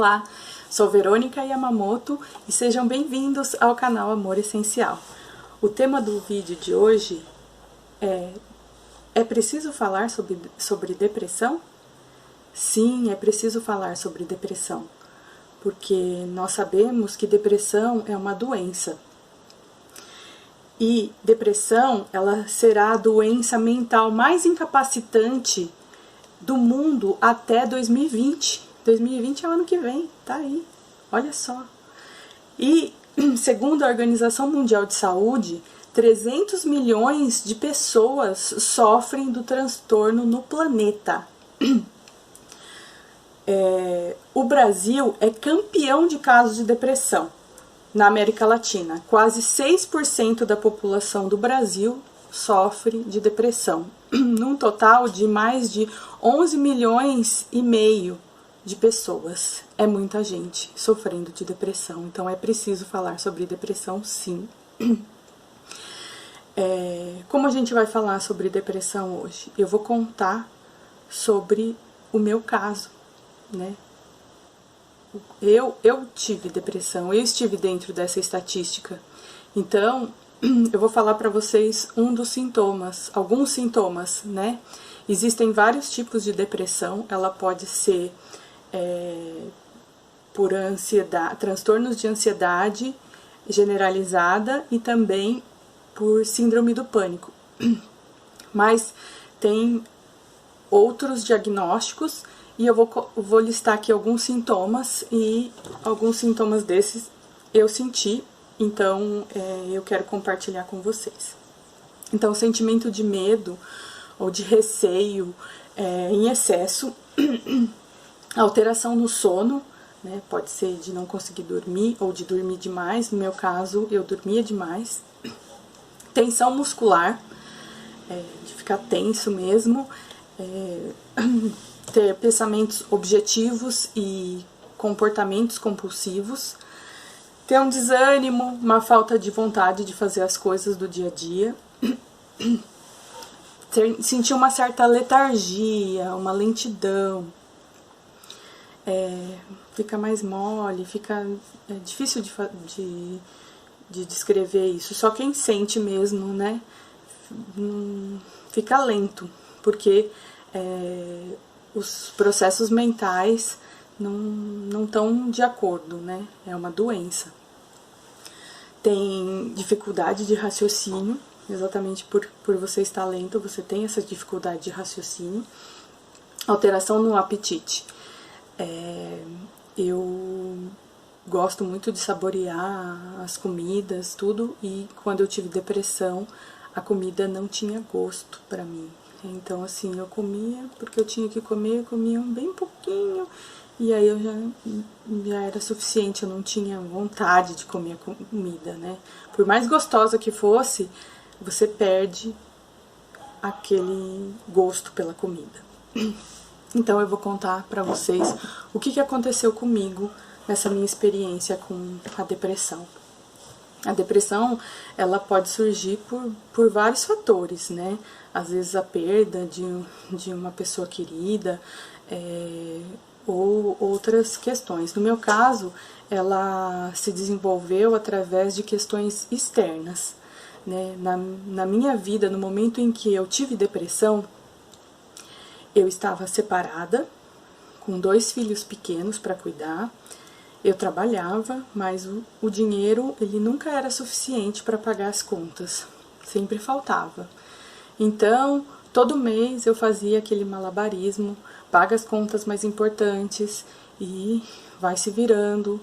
Olá, sou Verônica Yamamoto e sejam bem-vindos ao canal Amor Essencial. O tema do vídeo de hoje é preciso falar sobre depressão? Sim, é preciso falar sobre depressão, porque nós sabemos que depressão é uma doença. E depressão, ela será a doença mental mais incapacitante do mundo até 2020. 2020 é o ano que vem, tá aí, olha só. E, segundo a Organização Mundial de Saúde, 300 milhões de pessoas sofrem do transtorno no planeta. O Brasil é campeão de casos de depressão na América Latina. Quase 6% da população do Brasil sofre de depressão, num total de mais de 11 milhões e meio de pessoas. É muita gente sofrendo de depressão, então é preciso falar sobre depressão, sim. Como a gente vai falar sobre depressão hoje? Eu vou contar sobre o meu caso, né? Eu tive depressão, eu estive dentro dessa estatística. Então, eu vou falar para vocês alguns sintomas, né? Existem vários tipos de depressão, ela pode ser por ansiedade, transtornos de ansiedade generalizada e também por síndrome do pânico. Mas tem outros diagnósticos e eu vou listar aqui alguns sintomas, e alguns sintomas desses eu senti, então eu quero compartilhar com vocês. Então, sentimento de medo ou de receio em excesso, alteração no sono, né? Pode ser de não conseguir dormir ou de dormir demais. No meu caso, eu dormia demais. Tensão muscular, de ficar tenso mesmo, ter pensamentos objetivos e comportamentos compulsivos, ter um desânimo, uma falta de vontade de fazer as coisas do dia a dia, sentir uma certa letargia, uma lentidão, fica mais mole, é difícil de descrever isso, só quem sente mesmo, né? Fica lento, porque os processos mentais não estão de acordo, né? É uma doença. Tem dificuldade de raciocínio, exatamente por você estar lento, você tem essa dificuldade de raciocínio. Alteração no apetite. Eu gosto muito de saborear as comidas, tudo, e quando eu tive depressão, a comida não tinha gosto pra mim. Então, assim, eu comia porque eu tinha que comer, eu comia bem pouquinho, e aí eu já era suficiente, eu não tinha vontade de comer a comida, né? Por mais gostosa que fosse, você perde aquele gosto pela comida. Então eu vou contar pra vocês o que aconteceu comigo nessa minha experiência com a depressão. A depressão, ela pode surgir por vários fatores, né? Às vezes a perda de uma pessoa querida, ou outras questões. No meu caso, ela se desenvolveu através de questões externas, né? Na minha vida, no momento em que eu tive depressão, eu estava separada, com 2 filhos pequenos para cuidar. Eu trabalhava, mas o dinheiro ele nunca era suficiente para pagar as contas, sempre faltava. Então, todo mês eu fazia aquele malabarismo, paga as contas mais importantes e vai se virando,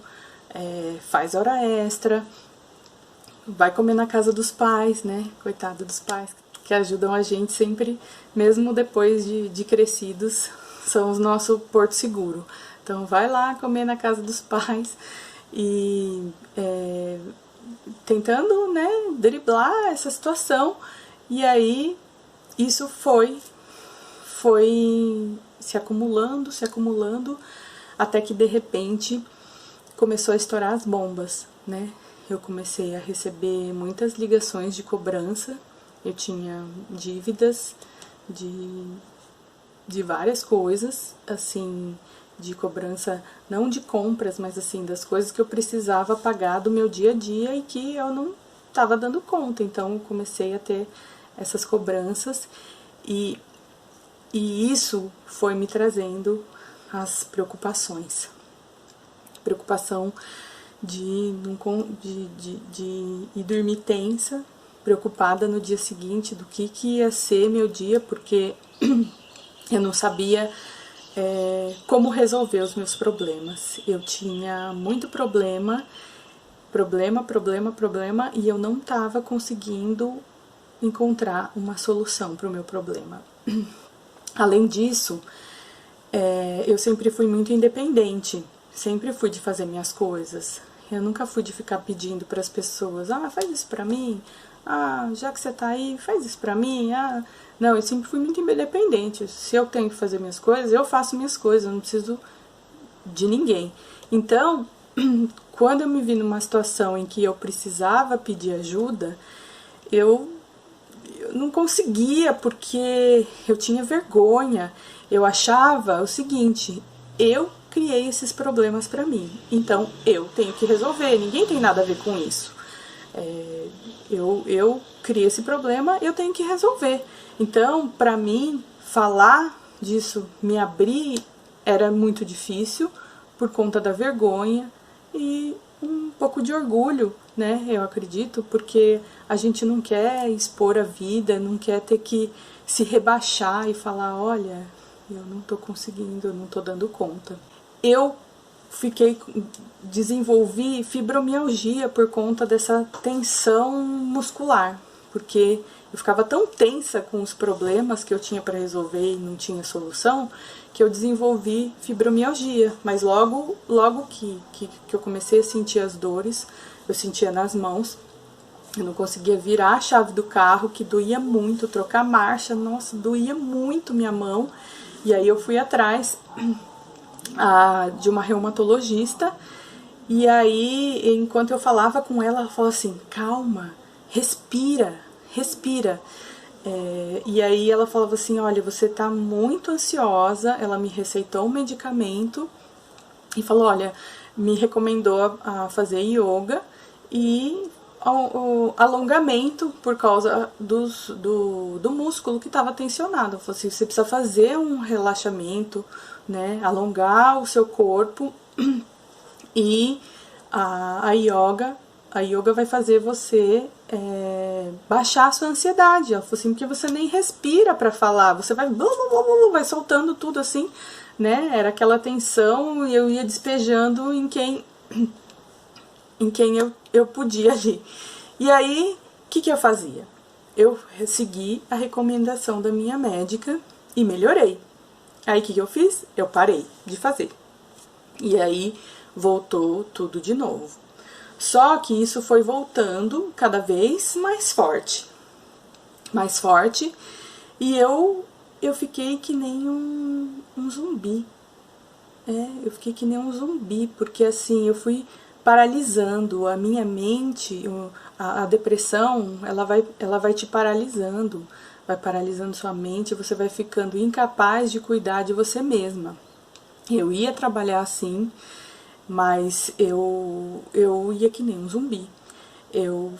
faz hora extra, vai comer na casa dos pais, né? Coitado dos pais, que ajudam a gente sempre, mesmo depois de crescidos, são o nosso porto seguro. Então vai lá comer na casa dos pais e tentando, né, driblar essa situação. E aí isso foi se acumulando, até que de repente começou a estourar as bombas, né? Eu comecei a receber muitas ligações de cobrança, eu tinha dívidas de várias coisas, assim, de cobrança, não de compras, mas assim, das coisas que eu precisava pagar do meu dia a dia e que eu não estava dando conta. Então eu comecei a ter essas cobranças e isso foi me trazendo as preocupações. Preocupação de ir dormir tensa, preocupada no dia seguinte do que ia ser meu dia, porque eu não sabia como resolver os meus problemas. Eu tinha muito problema, e eu não estava conseguindo encontrar uma solução para o meu problema. Além disso, eu sempre fui muito independente, sempre fui de fazer minhas coisas. Eu nunca fui de ficar pedindo para as pessoas, faz isso pra mim, já que você tá aí, faz isso pra mim, Não, eu sempre fui muito independente. Se eu tenho que fazer minhas coisas, eu faço minhas coisas, eu não preciso de ninguém. Então, quando eu me vi numa situação em que eu precisava pedir ajuda, eu não conseguia, porque eu tinha vergonha. Eu achava o seguinte, eu criei esses problemas pra mim, então eu tenho que resolver, ninguém tem nada a ver com isso. Eu criei esse problema, eu tenho que resolver. Então, pra mim, falar disso, me abrir, era muito difícil, por conta da vergonha e um pouco de orgulho, né, eu acredito, porque a gente não quer expor a vida, não quer ter que se rebaixar e falar, olha, eu não tô conseguindo, eu não tô dando conta. Eu desenvolvi fibromialgia por conta dessa tensão muscular, porque eu ficava tão tensa com os problemas que eu tinha para resolver e não tinha solução, que eu desenvolvi fibromialgia. Mas logo que eu comecei a sentir as dores, eu sentia nas mãos, eu não conseguia virar a chave do carro, que doía muito, trocar marcha, nossa, doía muito minha mão. E aí eu fui atrás de uma reumatologista, e aí, enquanto eu falava com ela, ela falou assim, calma, respira. E aí ela falava assim, olha, você tá muito ansiosa. Ela me receitou um medicamento e falou, olha, me recomendou a fazer yoga e o alongamento por causa do músculo que estava tensionado. Ela falou assim, você precisa fazer um relaxamento, né, alongar o seu corpo, e a yoga vai fazer você baixar a sua ansiedade. Ela falou assim, porque você nem respira para falar, você vai soltando tudo assim, né? Era aquela tensão e eu ia despejando em quem eu podia agir. E aí, o que eu fazia? Eu segui a recomendação da minha médica e melhorei. Aí, o que eu fiz? Eu parei de fazer. E aí, voltou tudo de novo. Só que isso foi voltando cada vez mais forte. E eu fiquei que nem um zumbi. Eu fiquei que nem um zumbi, porque assim, eu fui paralisando a minha mente. A depressão, ela vai te paralisando, vai paralisando sua mente, você vai ficando incapaz de cuidar de você mesma. Eu ia trabalhar assim, mas eu ia que nem um zumbi. Eu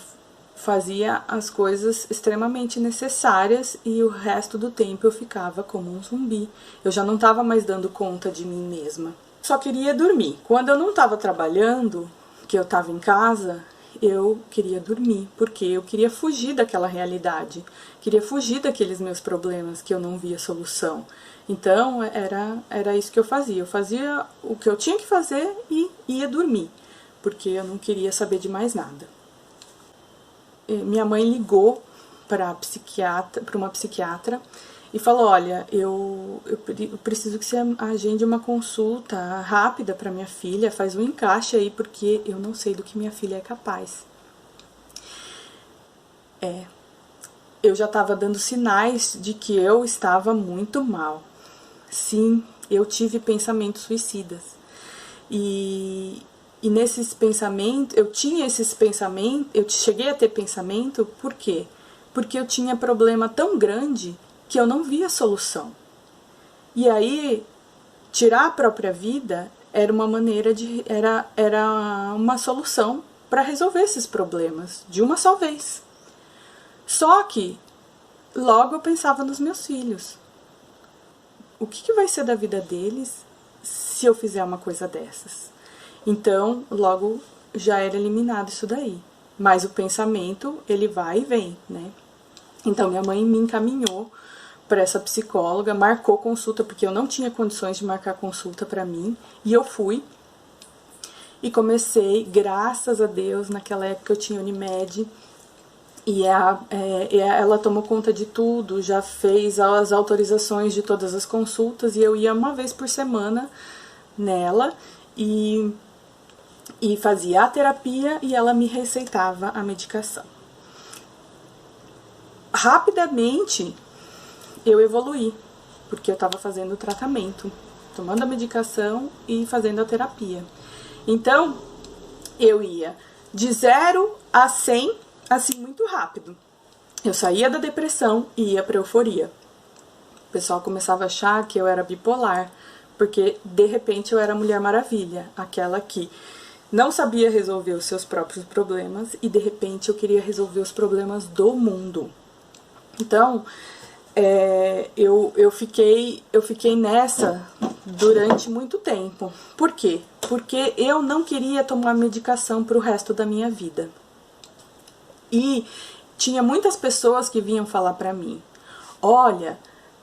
fazia as coisas extremamente necessárias e o resto do tempo eu ficava como um zumbi. Eu já não estava mais dando conta de mim mesma. Só queria dormir. Quando eu não estava trabalhando, que eu estava em casa, eu queria dormir, porque eu queria fugir daquela realidade, queria fugir daqueles meus problemas que eu não via solução. Então, era isso que eu fazia o que eu tinha que fazer e ia dormir, porque eu não queria saber de mais nada. Minha mãe ligou para uma psiquiatra e falou, olha, eu preciso que você agende uma consulta rápida para minha filha, faz um encaixe aí, porque eu não sei do que minha filha é capaz. Eu já estava dando sinais de que eu estava muito mal. Sim, eu tive pensamentos suicidas. E nesses pensamentos, eu cheguei a ter pensamento, por quê? Porque eu tinha problema tão grande que eu não via solução. E aí, tirar a própria vida era uma maneira era uma solução para resolver esses problemas de uma só vez. Só que logo eu pensava nos meus filhos. O que vai ser da vida deles se eu fizer uma coisa dessas? Então, logo já era eliminado isso daí. Mas o pensamento, ele vai e vem, né? Então, minha mãe me encaminhou para essa psicóloga, marcou consulta, porque eu não tinha condições de marcar consulta para mim, e eu fui. E comecei, graças a Deus, naquela época eu tinha Unimed, e ela tomou conta de tudo, já fez as autorizações de todas as consultas, e eu ia uma vez por semana nela, e fazia a terapia, e ela me receitava a medicação. Rapidamente eu evoluí, porque eu estava fazendo o tratamento, tomando a medicação e fazendo a terapia. Então, eu ia de 0 a 100, assim, muito rápido. Eu saía da depressão e ia para euforia. O pessoal começava a achar que eu era bipolar, porque, de repente, eu era a Mulher Maravilha, aquela que não sabia resolver os seus próprios problemas e, de repente, eu queria resolver os problemas do mundo. Então, eu fiquei nessa durante muito tempo. Por quê? Porque eu não queria tomar medicação para o resto da minha vida. E tinha muitas pessoas que vinham falar para mim: olha,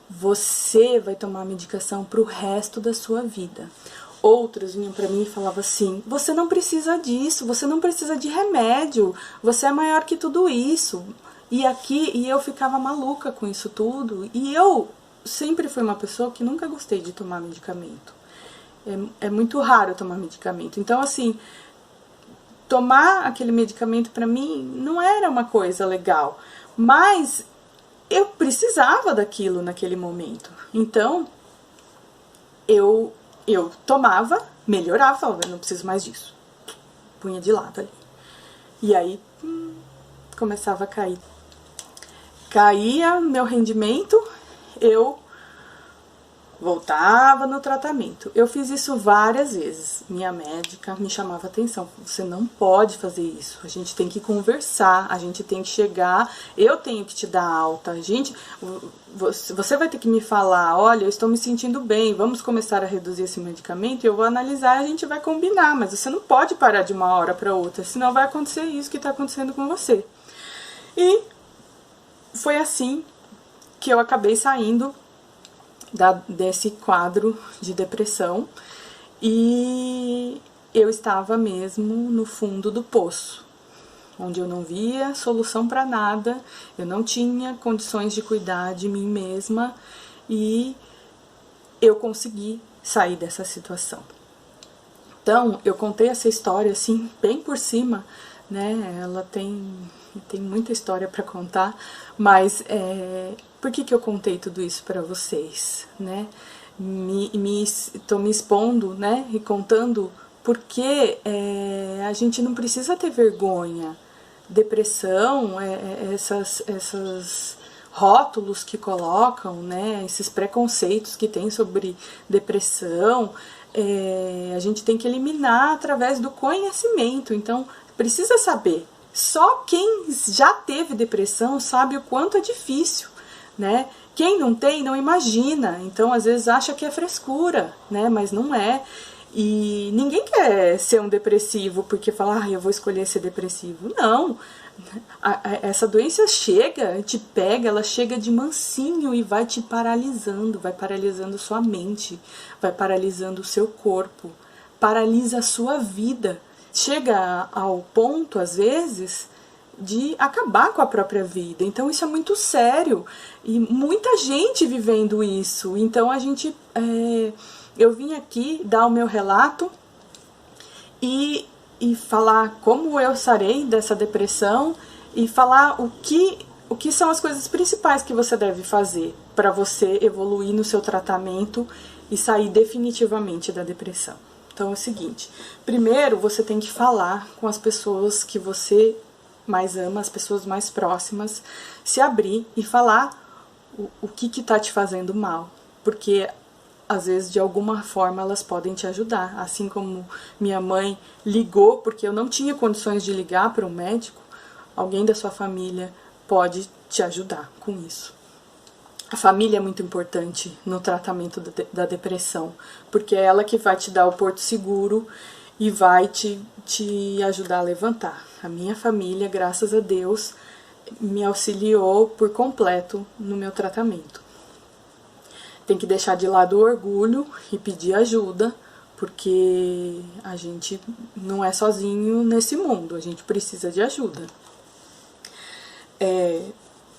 você vai tomar medicação para o resto da sua vida. Outros vinham para mim e falavam assim: você não precisa disso, você não precisa de remédio, você é maior que tudo isso. E eu ficava maluca com isso tudo. E eu sempre fui uma pessoa que nunca gostei de tomar medicamento. É muito raro tomar medicamento. Então, assim, tomar aquele medicamento pra mim não era uma coisa legal. Mas eu precisava daquilo naquele momento. Então, eu tomava, melhorava, falava: não preciso mais disso. Punha de lado ali. E aí, começava a cair. Caía meu rendimento, eu voltava no tratamento. Eu fiz isso várias vezes. Minha médica me chamava atenção: você não pode fazer isso, a gente tem que conversar, a gente tem que chegar, eu tenho que te dar alta, você vai ter que me falar: olha, eu estou me sentindo bem, vamos começar a reduzir esse medicamento, eu vou analisar e a gente vai combinar, mas você não pode parar de uma hora para outra, senão vai acontecer isso que está acontecendo com você. E foi assim que eu acabei saindo desse quadro de depressão, e eu estava mesmo no fundo do poço, onde eu não via solução para nada, eu não tinha condições de cuidar de mim mesma, e eu consegui sair dessa situação. Então, eu contei essa história assim, bem por cima, né? Ela tem muita história para contar, mas por que eu contei tudo isso para vocês, né? Tô me expondo, né? E contando porque a gente não precisa ter vergonha. Depressão, essas rótulos que colocam, né? Esses preconceitos que tem sobre depressão, a gente tem que eliminar através do conhecimento. Então, precisa saber. Só quem já teve depressão sabe o quanto é difícil, né? Quem não tem, não imagina. Então, às vezes, acha que é frescura, né? Mas não é. E ninguém quer ser um depressivo porque fala: eu vou escolher ser depressivo. Não. Essa doença chega, te pega, ela chega de mansinho e vai te paralisando, vai paralisando sua mente, vai paralisando o seu corpo, paralisa a sua vida. Chega ao ponto, às vezes, de acabar com a própria vida. Então isso é muito sério e muita gente vivendo isso. Então eu vim aqui dar o meu relato e falar como eu sarei dessa depressão e falar o que são as coisas principais que você deve fazer para você evoluir no seu tratamento e sair definitivamente da depressão. Então é o seguinte: primeiro você tem que falar com as pessoas que você mais ama, as pessoas mais próximas, se abrir e falar o que tá te fazendo mal. Porque às vezes de alguma forma elas podem te ajudar. Assim como minha mãe ligou, porque eu não tinha condições de ligar para um médico, alguém da sua família pode te ajudar com isso. A família é muito importante no tratamento da depressão, porque é ela que vai te dar o porto seguro e vai te ajudar a levantar. A minha família, graças a Deus, me auxiliou por completo no meu tratamento. Tem que deixar de lado o orgulho e pedir ajuda, porque a gente não é sozinho nesse mundo, a gente precisa de ajuda.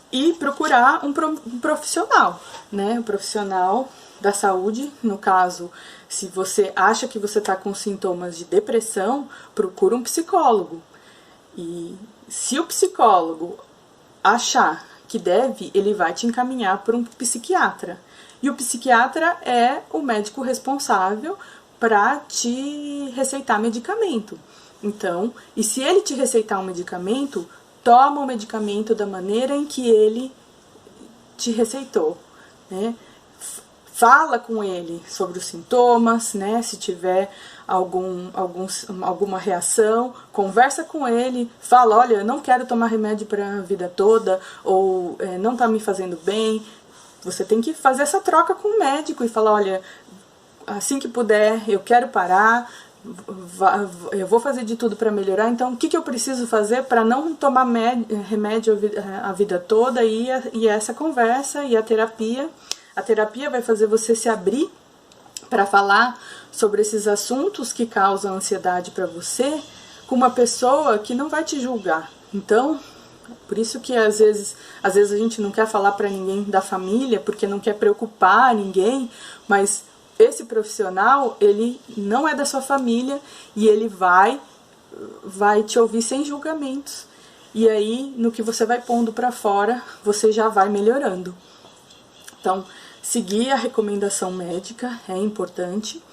E procurar um profissional, né? Um profissional da saúde. No caso, se você acha que você está com sintomas de depressão, procura um psicólogo. E se o psicólogo achar que deve, ele vai te encaminhar para um psiquiatra. E o psiquiatra é o médico responsável para te receitar medicamento. Então, e se ele te receitar um medicamento, toma o medicamento da maneira em que ele te receitou, né? Fala com ele sobre os sintomas, né? Se tiver alguma reação, conversa com ele, fala, olha, eu não quero tomar remédio para a vida toda, ou não está me fazendo bem. Você tem que fazer essa troca com o médico e falar, olha, assim que puder, eu quero parar, eu vou fazer de tudo para melhorar, então o que eu preciso fazer para não tomar remédio a vida toda, e essa conversa e a terapia vai fazer você se abrir para falar sobre esses assuntos que causam ansiedade para você com uma pessoa que não vai te julgar. Então, por isso que às vezes a gente não quer falar para ninguém da família, porque não quer preocupar ninguém, mas esse profissional, ele não é da sua família e ele vai te ouvir sem julgamentos. E aí, no que você vai pondo para fora, você já vai melhorando. Então, seguir a recomendação médica é importante.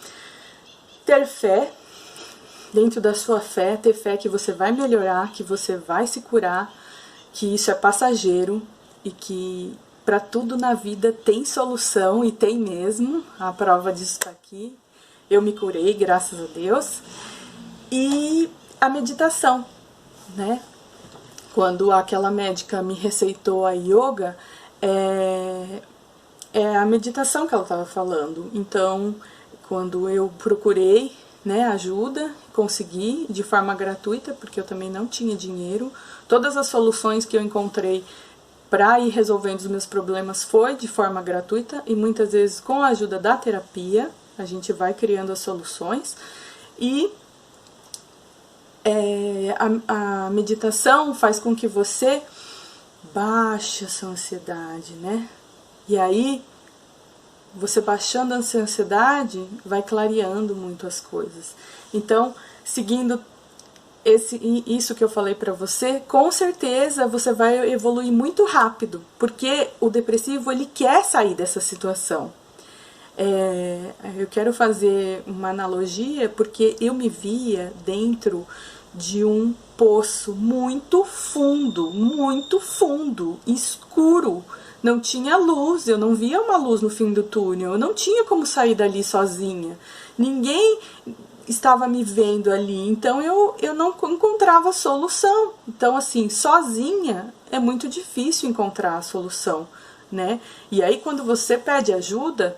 Ter fé, dentro da sua fé, ter fé que você vai melhorar, que você vai se curar, que isso é passageiro e que para tudo na vida tem solução, e tem mesmo. A prova disso está aqui. Eu me curei, graças a Deus. E a meditação, né? Quando aquela médica me receitou a yoga, é a meditação que ela estava falando. Então, quando eu procurei, né, ajuda, consegui de forma gratuita, porque eu também não tinha dinheiro. Todas as soluções que eu encontrei para ir resolvendo os meus problemas foi de forma gratuita, e muitas vezes com a ajuda da terapia a gente vai criando as soluções. E a meditação faz com que você baixe a sua ansiedade, né? E aí, você baixando a sua ansiedade, vai clareando muito as coisas. Então, seguindo isso que eu falei pra você, com certeza você vai evoluir muito rápido, porque o depressivo, ele quer sair dessa situação. Eu quero fazer uma analogia, porque eu me via dentro de um poço muito fundo, escuro. Não tinha luz, eu não via uma luz no fim do túnel, eu não tinha como sair dali sozinha. Ninguém estava me vendo ali, então eu não encontrava solução. Então, assim, sozinha é muito difícil encontrar a solução, né? E aí, quando você pede ajuda,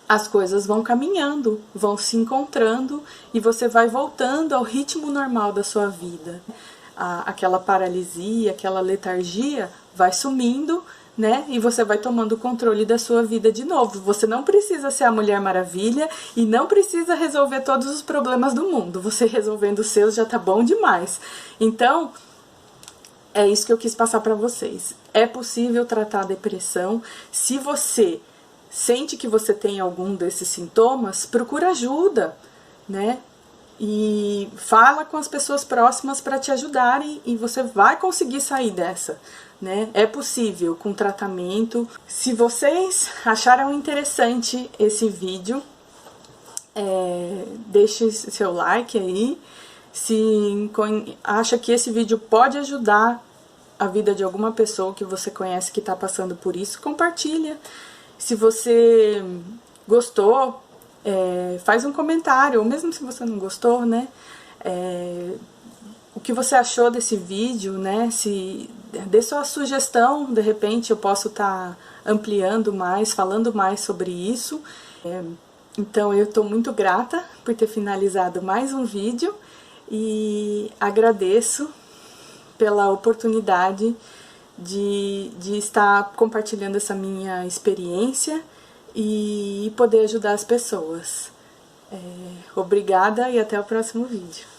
as coisas vão caminhando, vão se encontrando, e você vai voltando ao ritmo normal da sua vida. Aquela paralisia, aquela letargia vai sumindo, né? E você vai tomando o controle da sua vida de novo. Você não precisa ser a Mulher Maravilha e não precisa resolver todos os problemas do mundo. Você resolvendo os seus já tá bom demais. Então, é isso que eu quis passar para vocês. É possível tratar a depressão. Se você sente que você tem algum desses sintomas, procura ajuda, né? E fala com as pessoas próximas para te ajudarem, e você vai conseguir sair dessa, né? É possível com tratamento. Se vocês acharam interessante esse vídeo, deixe seu like aí. Se acha que esse vídeo pode ajudar a vida de alguma pessoa que você conhece que está passando por isso, compartilha. Se você gostou, faz um comentário, ou mesmo se você não gostou, né? O que você achou desse vídeo, né? Dê sua sugestão, de repente eu posso estar ampliando mais, falando mais sobre isso. Então eu estou muito grata por ter finalizado mais um vídeo e agradeço pela oportunidade de estar compartilhando essa minha experiência e poder ajudar as pessoas. Obrigada e até o próximo vídeo.